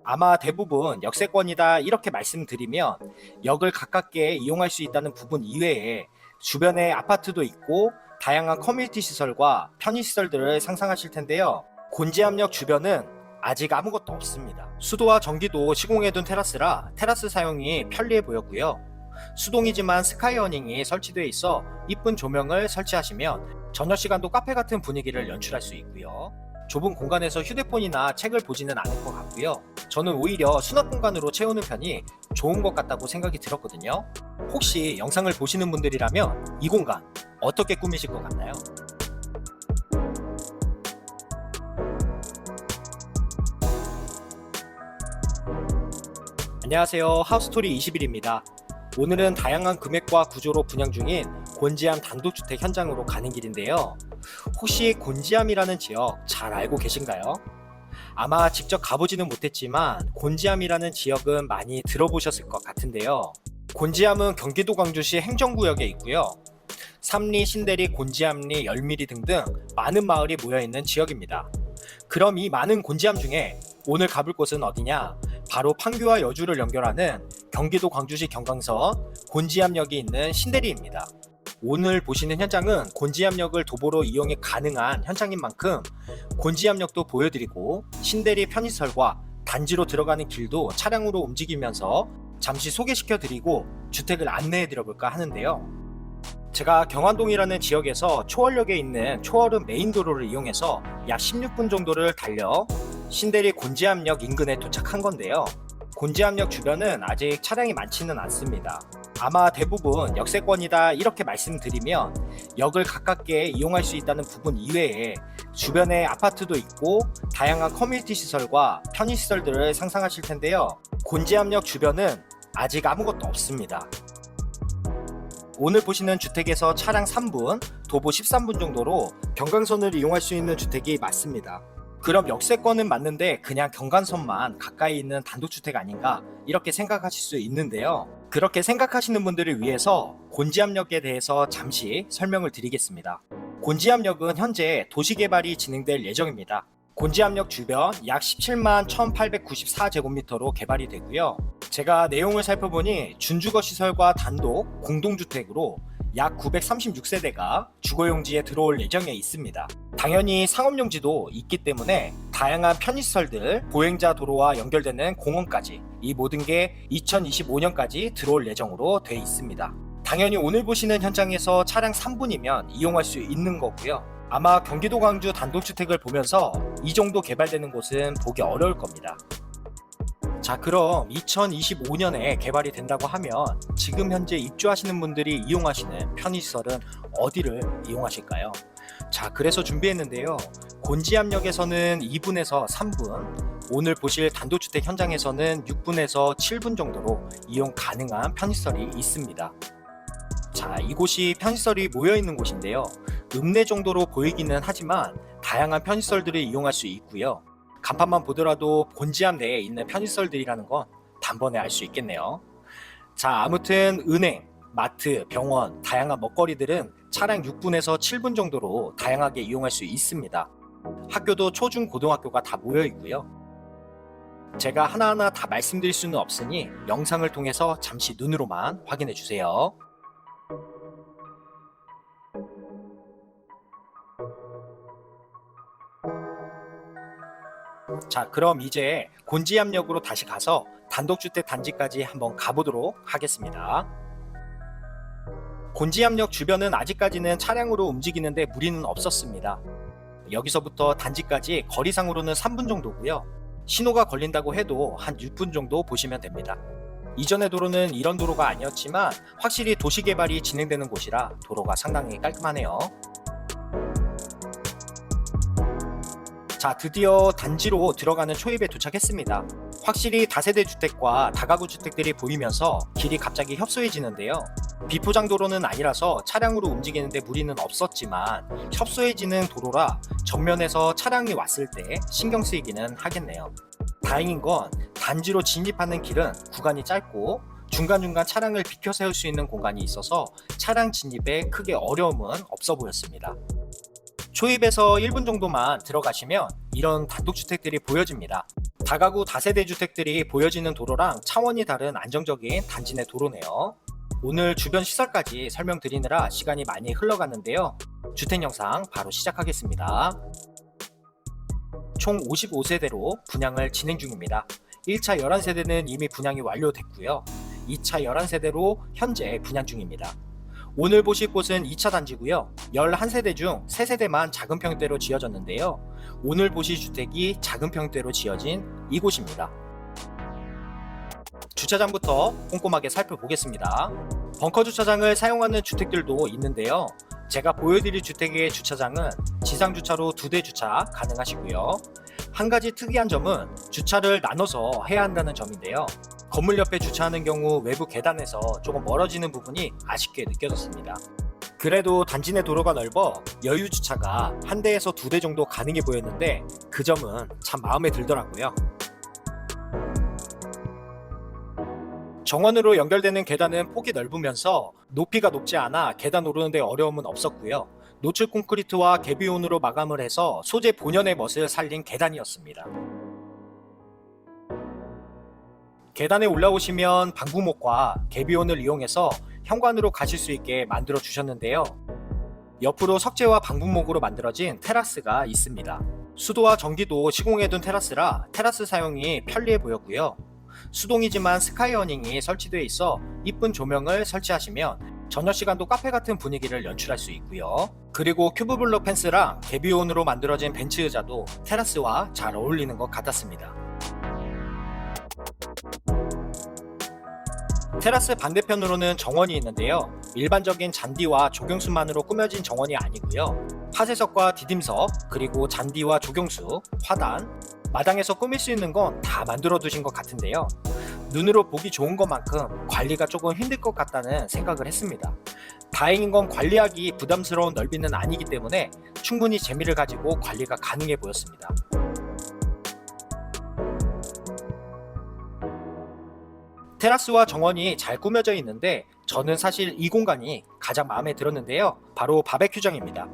아마 대부분 역세권이다 이렇게 말씀드리면 역을 가깝게 이용할 수 있다는 부분 이외에 주변에 아파트도 있고 다양한 커뮤니티 시설과 편의시설들을 상상하실 텐데요. 곤지암역 주변은 아직 아무것도 없습니다. 수도와 전기도 시공해둔 테라스라 테라스 사용이 편리해 보였고요. 수동이지만 스카이어닝이 설치되어 있어 이쁜 조명을 설치하시면 저녁 시간도 카페 같은 분위기를 연출할 수 있고요. 좁은 공간에서 휴대폰이나 책을 보지는 않을 것 같고요. 저는 오히려 수납 공간으로 채우는 편이 좋은 것 같다고 생각이 들었거든요. 혹시 영상을 보시는 분들이라면 이 공간 어떻게 꾸미실 것 같나요? 안녕하세요. 하우스토리 20일입니다. 오늘은 다양한 금액과 구조로 분양 중인 곤지암 단독주택 현장으로 가는 길인데요. 혹시 곤지암이라는 지역 잘 알고 계신가요? 아마 직접 가보지는 못했지만 곤지암이라는 지역은 많이 들어보셨을 것 같은데요. 곤지암은 경기도 광주시 행정구역에 있고요. 삼리, 신대리, 곤지암리, 열미리 등등 많은 마을이 모여있는 지역입니다. 그럼 이 많은 곤지암 중에 오늘 가볼 곳은 어디냐? 바로 판교와 여주를 연결하는 경기도 광주시 경강선 곤지암역이 있는 신대리입니다. 오늘 보시는 현장은 곤지암역을 도보로 이용이 가능한 현장인 만큼 곤지암역도 보여드리고 신대리 편의시설과 단지로 들어가는 길도 차량으로 움직이면서 잠시 소개시켜드리고 주택을 안내해드려볼까 하는데요. 제가 경환동이라는 지역에서 초월역에 있는 초월은 메인도로를 이용해서 약 16분 정도를 달려 신대리 곤지암역 인근에 도착한 건데요. 곤지암역 주변은 아직 차량이 많지는 않습니다. 아마 대부분 역세권이다 이렇게 말씀드리면 역을 가깝게 이용할 수 있다는 부분 이외에 주변에 아파트도 있고 다양한 커뮤니티 시설과 편의시설들을 상상하실 텐데요. 곤지암역 주변은 아직 아무것도 없습니다. 오늘 보시는 주택에서 차량 3분, 도보 13분 정도로 경강선을 이용할 수 있는 주택이 맞습니다. 그럼 역세권은 맞는데 그냥 경강선만 가까이 있는 단독주택 아닌가 이렇게 생각하실 수 있는데요. 그렇게 생각하시는 분들을 위해서 곤지암역에 대해서 잠시 설명을 드리겠습니다. 곤지암역은 현재 도시개발이 진행될 예정입니다. 곤지암역 주변 약 17만 1894제곱미터로 개발이 되고요. 제가 내용을 살펴보니 준주거 시설과 단독 공동주택으로 약 936세대가 주거용지에 들어올 예정에 있습니다. 당연히 상업용지도 있기 때문에 다양한 편의시설들, 보행자 도로와 연결되는 공원까지 이 모든 게 2025년까지 들어올 예정으로 돼 있습니다. 당연히 오늘 보시는 현장에서 차량 3분이면 이용할 수 있는 거고요. 아마 경기도 광주 단독주택을 보면서 이 정도 개발되는 곳은 보기 어려울 겁니다. 자, 그럼 2025년에 개발이 된다고 하면 지금 현재 입주하시는 분들이 이용하시는 편의시설은 어디를 이용하실까요? 자, 그래서 준비했는데요. 곤지암역에서는 2분에서 3분, 오늘 보실 단독주택 현장에서는 6분에서 7분 정도로 이용 가능한 편의시설이 있습니다. 자, 이곳이 편의시설이 모여있는 곳인데요. 읍내 정도로 보이기는 하지만 다양한 편의시설들을 이용할 수 있고요. 간판만 보더라도 곤지암 내에 있는 편의시설들이라는 건 단번에 알 수 있겠네요. 자, 아무튼 은행, 마트, 병원, 다양한 먹거리들은 차량 6분에서 7분 정도로 다양하게 이용할 수 있습니다. 학교도 초중 고등학교가 다 모여 있고요. 제가 하나하나 다 말씀드릴 수는 없으니 영상을 통해서 잠시 눈으로만 확인해 주세요. 자, 그럼 이제 곤지암역으로 다시 가서 단독주택 단지까지 한번 가보도록 하겠습니다. 곤지암역 주변은 아직까지는 차량으로 움직이는데 무리는 없었습니다. 여기서부터 단지까지 거리상으로는 3분 정도고요. 신호가 걸린다고 해도 한 6분 정도 보시면 됩니다. 이전의 도로는 이런 도로가 아니었지만 확실히 도시개발이 진행되는 곳이라 도로가 상당히 깔끔하네요. 자, 드디어 단지로 들어가는 초입에 도착했습니다. 확실히 다세대 주택과 다가구 주택들이 보이면서 길이 갑자기 협소해지는데요. 비포장 도로는 아니라서 차량으로 움직이는데 무리는 없었지만 협소해지는 도로라 정면에서 차량이 왔을 때 신경 쓰이기는 하겠네요. 다행인 건 단지로 진입하는 길은 구간이 짧고 중간중간 차량을 비켜 세울 수 있는 공간이 있어서 차량 진입에 크게 어려움은 없어 보였습니다. 초입에서 1분 정도만 들어가시면 이런 단독주택들이 보여집니다. 다가구 다세대 주택들이 보여지는 도로랑 차원이 다른 안정적인 단지 내 도로네요. 오늘 주변 시설까지 설명드리느라 시간이 많이 흘러갔는데요. 주택 영상 바로 시작하겠습니다. 총 55세대로 분양을 진행 중입니다. 1차 11세대는 이미 분양이 완료됐고요. 2차 11세대로 현재 분양 중입니다. 오늘 보실 곳은 2차 단지고요. 11세대 중 3세대만 작은 평대로 지어졌는데요. 오늘 보실 주택이 작은 평대로 지어진 이곳입니다. 주차장부터 꼼꼼하게 살펴보겠습니다. 벙커 주차장을 사용하는 주택들도 있는데요. 제가 보여드릴 주택의 주차장은 지상 주차로 2대 주차 가능하시고요. 한 가지 특이한 점은 주차를 나눠서 해야 한다는 점인데요. 건물 옆에 주차하는 경우 외부 계단에서 조금 멀어지는 부분이 아쉽게 느껴졌습니다. 그래도 단지 내 도로가 넓어 여유 주차가 한 대에서 2대 정도 가능해 보였는데 그 점은 참 마음에 들더라고요. 정원으로 연결되는 계단은 폭이 넓으면서 높이가 높지 않아 계단 오르는데 어려움은 없었고요. 노출 콘크리트와 개비온으로 마감을 해서 소재 본연의 멋을 살린 계단이었습니다. 계단에 올라오시면 방부목과 개비온을 이용해서 현관으로 가실 수 있게 만들어 주셨는데요. 옆으로 석재와 방부목으로 만들어진 테라스가 있습니다. 수도와 전기도 시공해둔 테라스라 테라스 사용이 편리해 보였고요. 수동이지만 스카이 어닝이 설치되어 있어 이쁜 조명을 설치하시면 저녁 시간도 카페 같은 분위기를 연출할 수 있고요. 그리고 큐브블럭 펜스랑 개비온으로 만들어진 벤츠 의자도 테라스와 잘 어울리는 것 같았습니다. 테라스 반대편으로는 정원이 있는데요. 일반적인 잔디와 조경수만으로 꾸며진 정원이 아니고요. 파쇄석과 디딤석, 그리고 잔디와 조경수, 화단, 마당에서 꾸밀 수 있는 건 다 만들어 두신 것 같은데요. 눈으로 보기 좋은 것만큼 관리가 조금 힘들 것 같다는 생각을 했습니다. 다행인 건 관리하기 부담스러운 넓이는 아니기 때문에 충분히 재미를 가지고 관리가 가능해 보였습니다. 테라스와 정원이 잘 꾸며져 있는데 저는 사실 이 공간이 가장 마음에 들었는데요. 바로 바베큐장입니다.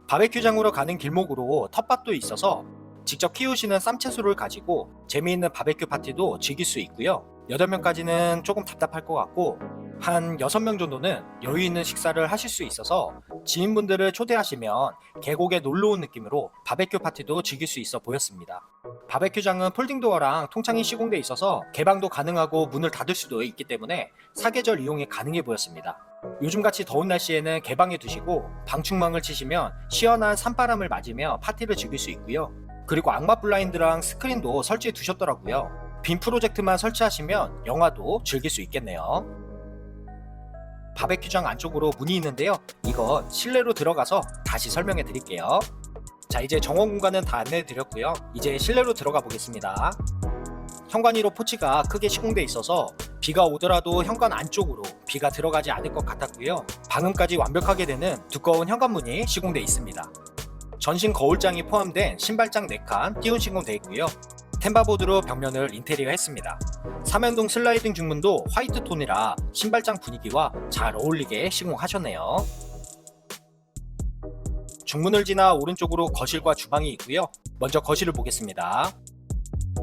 바베큐장으로 가는 길목으로 텃밭도 있어서 직접 키우시는 쌈채소를 가지고 재미있는 바베큐 파티도 즐길 수 있고요. 8명까지는 조금 답답할 것 같고 한 6명 정도는 여유 있는 식사를 하실 수 있어서 지인분들을 초대하시면 계곡에 놀러온 느낌으로 바베큐 파티도 즐길 수 있어 보였습니다. 바베큐장은 폴딩도어랑 통창이 시공돼 있어서 개방도 가능하고 문을 닫을 수도 있기 때문에 사계절 이용이 가능해 보였습니다. 요즘같이 더운 날씨에는 개방해 두시고 방충망을 치시면 시원한 산바람을 맞으며 파티를 즐길 수 있고요. 그리고 악마 블라인드랑 스크린도 설치해 두셨더라고요. 빔 프로젝트만 설치하시면 영화도 즐길 수 있겠네요. 바베큐장 안쪽으로 문이 있는데요. 이건 실내로 들어가서 다시 설명해 드릴게요. 자, 이제 정원 공간은 다 안내해 드렸고요. 이제 실내로 들어가 보겠습니다. 현관 1호 포치가 크게 시공돼 있어서 비가 오더라도 현관 안쪽으로 비가 들어가지 않을 것 같았고요. 방음까지 완벽하게 되는 두꺼운 현관문이 시공돼 있습니다. 전신 거울장이 포함된 신발장 4칸 띄운 시공되어 있고요. 템바보드로 벽면을 인테리어 했습니다. 삼연동 슬라이딩 중문도 화이트 톤이라 신발장 분위기와 잘 어울리게 시공하셨네요. 중문을 지나 오른쪽으로 거실과 주방이 있고요. 먼저 거실을 보겠습니다.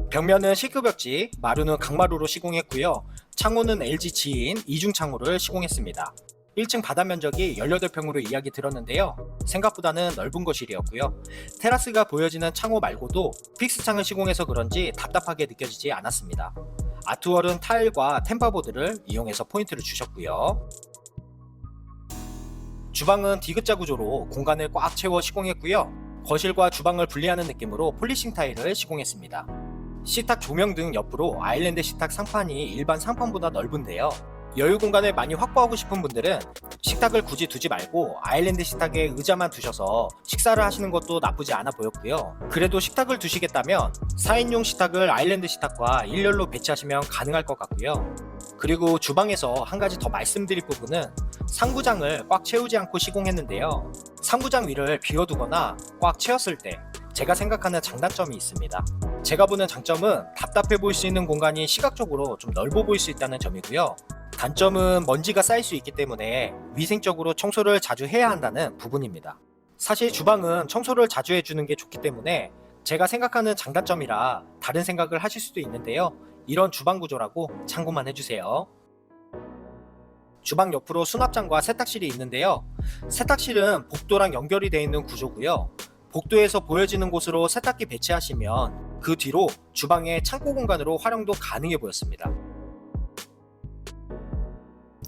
벽면은 실크벽지, 마루는 강마루로 시공했고요. 창호는 LG 지인 이중 창호를 시공했습니다. 1층 바닥 면적이 18평으로 이야기 들었는데요. 생각보다는 넓은 거실이었고요. 테라스가 보여지는 창호 말고도 픽스창을 시공해서 그런지 답답하게 느껴지지 않았습니다. 아트월은 타일과 템바보드를 이용해서 포인트를 주셨고요. 주방은 디귿자 구조로 공간을 꽉 채워 시공했고요. 거실과 주방을 분리하는 느낌으로 폴리싱 타일을 시공했습니다. 식탁 조명 등 옆으로 아일랜드 식탁 상판이 일반 상판보다 넓은데요. 여유 공간을 많이 확보하고 싶은 분들은 식탁을 굳이 두지 말고 아일랜드 식탁에 의자만 두셔서 식사를 하시는 것도 나쁘지 않아 보였고요. 그래도 식탁을 두시겠다면 4인용 식탁을 아일랜드 식탁과 일렬로 배치하시면 가능할 것 같고요. 그리고 주방에서 한 가지 더 말씀드릴 부분은 상부장을 꽉 채우지 않고 시공했는데요. 상부장 위를 비워두거나 꽉 채웠을 때 제가 생각하는 장단점이 있습니다. 제가 보는 장점은 답답해 보일 수 있는 공간이 시각적으로 좀 넓어 보일 수 있다는 점이고요. 단점은 먼지가 쌓일 수 있기 때문에 위생적으로 청소를 자주 해야 한다는 부분입니다. 사실 주방은 청소를 자주 해주는 게 좋기 때문에 제가 생각하는 장단점이라 다른 생각을 하실 수도 있는데요. 이런 주방 구조라고 참고만 해주세요. 주방 옆으로 수납장과 세탁실이 있는데요. 세탁실은 복도랑 연결이 되어 있는 구조고요. 복도에서 보여지는 곳으로 세탁기 배치하시면 그 뒤로 주방의 창고 공간으로 활용도 가능해 보였습니다.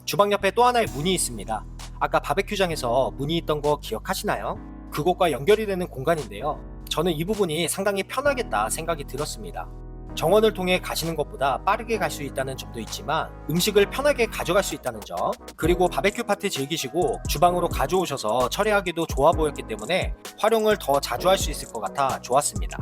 주방 옆에 또 하나의 문이 있습니다. 아까 바베큐장에서 문이 있던 거 기억하시나요? 그곳과 연결이 되는 공간인데요. 저는 이 부분이 상당히 편하겠다 생각이 들었습니다. 정원을 통해 가시는 것보다 빠르게 갈 수 있다는 점도 있지만 음식을 편하게 가져갈 수 있다는 점, 그리고 바베큐 파티 즐기시고 주방으로 가져오셔서 처리하기도 좋아 보였기 때문에 활용을 더 자주 할 수 있을 것 같아 좋았습니다.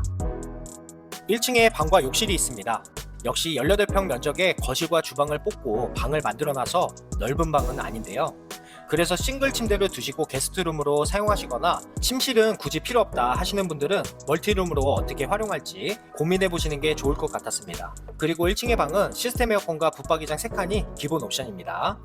1층에 방과 욕실이 있습니다. 역시 18평 면적의 거실과 주방을 뽑고 방을 만들어놔서 넓은 방은 아닌데요. 그래서 싱글 침대를 두시고 게스트룸으로 사용하시거나 침실은 굳이 필요 없다 하시는 분들은 멀티룸으로 어떻게 활용할지 고민해 보시는 게 좋을 것 같았습니다. 그리고 1층의 방은 시스템 에어컨과 붙박이장 3칸이 기본 옵션입니다.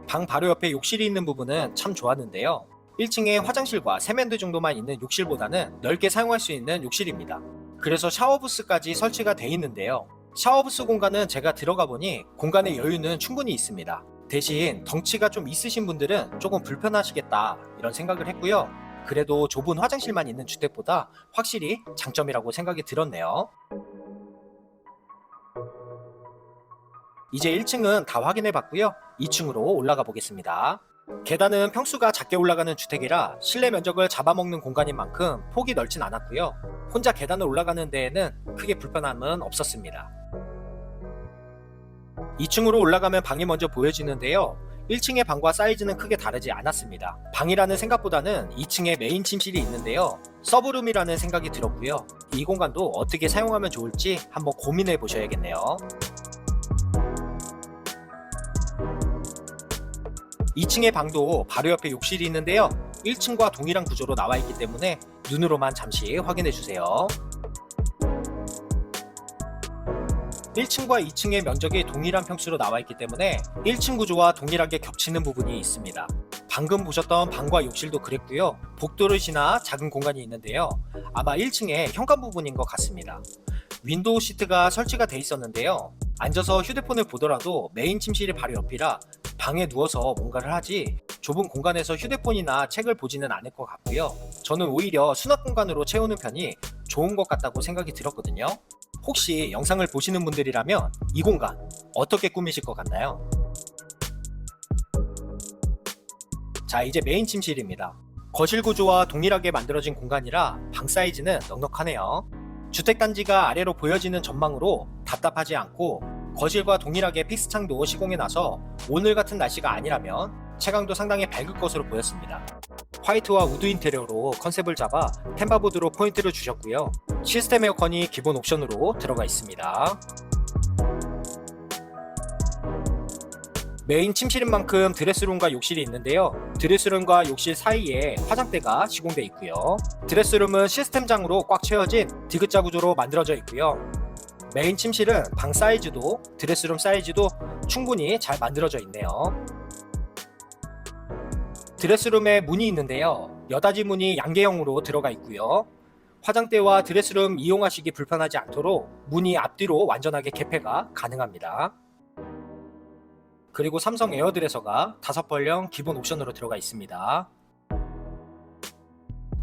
방 바로 옆에 욕실이 있는 부분은 참 좋았는데요. 1층에 화장실과 세면대 정도만 있는 욕실보다는 넓게 사용할 수 있는 욕실입니다. 그래서 샤워부스까지 설치가 되어 있는데요. 샤워부스 공간은 제가 들어가 보니 공간의 여유는 충분히 있습니다. 대신 덩치가 좀 있으신 분들은 조금 불편하시겠다 이런 생각을 했고요. 그래도 좁은 화장실만 있는 주택보다 확실히 장점이라고 생각이 들었네요. 이제 1층은 다 확인해 봤고요. 2층으로 올라가 보겠습니다. 계단은 평수가 작게 올라가는 주택이라 실내 면적을 잡아먹는 공간인 만큼 폭이 넓진 않았고요. 혼자 계단을 올라가는 데에는 크게 불편함은 없었습니다. 2층으로 올라가면 방이 먼저 보여지는데요. 1층의 방과 사이즈는 크게 다르지 않았습니다. 방이라는 생각보다는 2층에 메인 침실이 있는데요. 서브룸이라는 생각이 들었고요. 이 공간도 어떻게 사용하면 좋을지 한번 고민해 보셔야겠네요. 2층의 방도 바로 옆에 욕실이 있는데요. 1층과 동일한 구조로 나와 있기 때문에 눈으로만 잠시 확인해 주세요. 1층과 2층의 면적이 동일한 평수로 나와 있기 때문에 1층 구조와 동일하게 겹치는 부분이 있습니다. 방금 보셨던 방과 욕실도 그랬고요. 복도를 지나 작은 공간이 있는데요. 아마 1층의 현관 부분인 것 같습니다. 윈도우 시트가 설치가 돼 있었는데요. 앉아서 휴대폰을 보더라도 메인 침실이 바로 옆이라 방에 누워서 뭔가를 하지 좁은 공간에서 휴대폰이나 책을 보지는 않을 것 같고요. 저는 오히려 수납 공간으로 채우는 편이 좋은 것 같다고 생각이 들었거든요. 혹시 영상을 보시는 분들이라면 이 공간 어떻게 꾸미실 것 같나요? 자, 이제 메인 침실입니다. 거실 구조와 동일하게 만들어진 공간이라 방 사이즈는 넉넉하네요. 주택단지가 아래로 보여지는 전망으로 답답하지 않고 거실과 동일하게 픽스창도 시공해놔서 오늘 같은 날씨가 아니라면 채광도 상당히 밝을 것으로 보였습니다. 화이트와 우드 인테리어로 컨셉을 잡아 템바보드로 포인트를 주셨고요. 시스템 에어컨이 기본 옵션으로 들어가 있습니다. 메인 침실인 만큼 드레스룸과 욕실이 있는데요. 드레스룸과 욕실 사이에 화장대가 시공되어 있고요. 드레스룸은 시스템장으로 꽉 채워진 디귿자 구조로 만들어져 있고요. 메인 침실은 방 사이즈도 드레스룸 사이즈도 충분히 잘 만들어져 있네요. 드레스룸에 문이 있는데요. 여닫이 문이 양개형으로 들어가 있고요. 화장대와 드레스룸 이용하시기 불편하지 않도록 문이 앞뒤로 완전하게 개폐가 가능합니다. 그리고 삼성 에어드레서가 5벌령 기본 옵션으로 들어가 있습니다.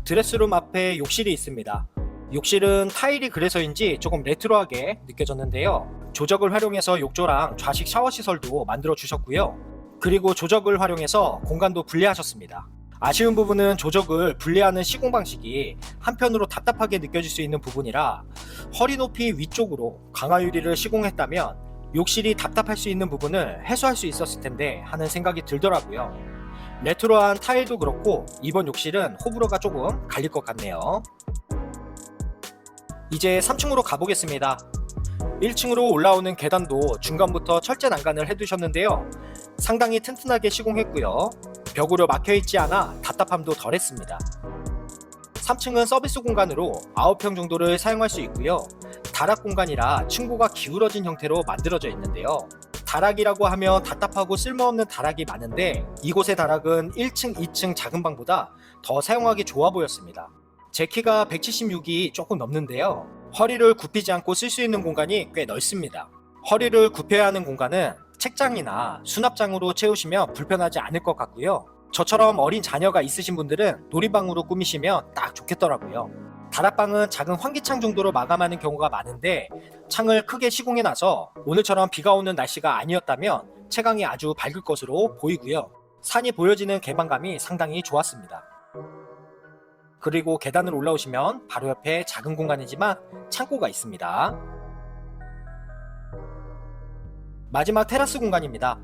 드레스룸 앞에 욕실이 있습니다. 욕실은 타일이 그래서인지 조금 레트로하게 느껴졌는데요. 조적을 활용해서 욕조랑 좌식 샤워 시설도 만들어 주셨고요. 그리고 조적을 활용해서 공간도 분리하셨습니다. 아쉬운 부분은 조적을 분리하는 시공 방식이 한편으로 답답하게 느껴질 수 있는 부분이라 허리 높이 위쪽으로 강화 유리를 시공했다면 욕실이 답답할 수 있는 부분을 해소할 수 있었을 텐데 하는 생각이 들더라고요. 레트로한 타일도 그렇고 이번 욕실은 호불호가 조금 갈릴 것 같네요. 이제 3층으로 가보겠습니다. 1층으로 올라오는 계단도 중간부터 철제 난간을 해두셨는데요. 상당히 튼튼하게 시공했고요. 벽으로 막혀있지 않아 답답함도 덜했습니다. 3층은 서비스 공간으로 9평 정도를 사용할 수 있고요. 다락 공간이라 층고가 기울어진 형태로 만들어져 있는데요. 다락이라고 하면 답답하고 쓸모없는 다락이 많은데 이곳의 다락은 1층, 2층 작은 방보다 더 사용하기 좋아 보였습니다. 제 키가 176이 조금 넘는데요. 허리를 굽히지 않고 쓸 수 있는 공간이 꽤 넓습니다. 허리를 굽혀야 하는 공간은 책장이나 수납장으로 채우시면 불편하지 않을 것 같고요. 저처럼 어린 자녀가 있으신 분들은 놀이방으로 꾸미시면 딱 좋겠더라고요. 다락방은 작은 환기창 정도로 마감하는 경우가 많은데 창을 크게 시공해 놔서 오늘처럼 비가 오는 날씨가 아니었다면 채광이 아주 밝을 것으로 보이고요. 산이 보여지는 개방감이 상당히 좋았습니다. 그리고 계단을 올라오시면 바로 옆에 작은 공간이지만 창고가 있습니다. 마지막 테라스 공간입니다.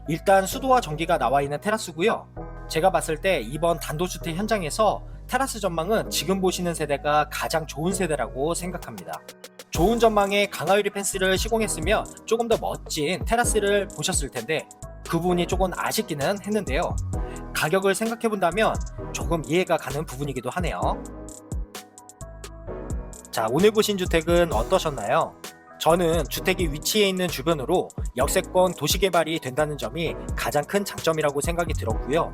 일단 수도와 전기가 나와 있는 테라스고요. 제가 봤을 때 이번 단독주택 현장에서 테라스 전망은 지금 보시는 세대가 가장 좋은 세대라고 생각합니다. 좋은 전망에 강화유리 펜스를 시공했으면 조금 더 멋진 테라스를 보셨을 텐데 그 부분이 조금 아쉽기는 했는데요. 가격을 생각해 본다면 조금 이해가 가는 부분이기도 하네요. 자, 오늘 보신 주택은 어떠셨나요? 저는 주택이 위치해 있는 주변으로 역세권 도시개발이 된다는 점이 가장 큰 장점이라고 생각이 들었고요.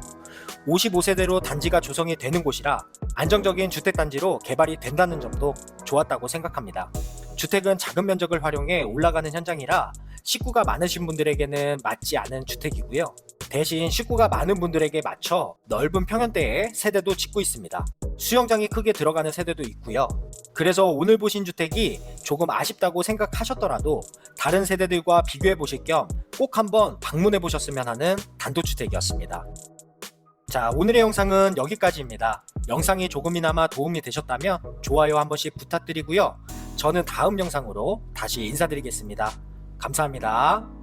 55세대로 단지가 조성이 되는 곳이라 안정적인 주택단지로 개발이 된다는 점도 좋았다고 생각합니다. 주택은 작은 면적을 활용해 올라가는 현장이라 식구가 많으신 분들에게는 맞지 않은 주택이고요. 대신 식구가 많은 분들에게 맞춰 넓은 평형대의 세대도 짓고 있습니다. 수영장이 크게 들어가는 세대도 있고요. 그래서 오늘 보신 주택이 조금 아쉽다고 생각하셨더라도 다른 세대들과 비교해 보실 겸 꼭 한번 방문해 보셨으면 하는 단독주택이었습니다. 자, 오늘의 영상은 여기까지입니다. 영상이 조금이나마 도움이 되셨다면 좋아요 한 번씩 부탁드리고요. 저는 다음 영상으로 다시 인사드리겠습니다. 감사합니다.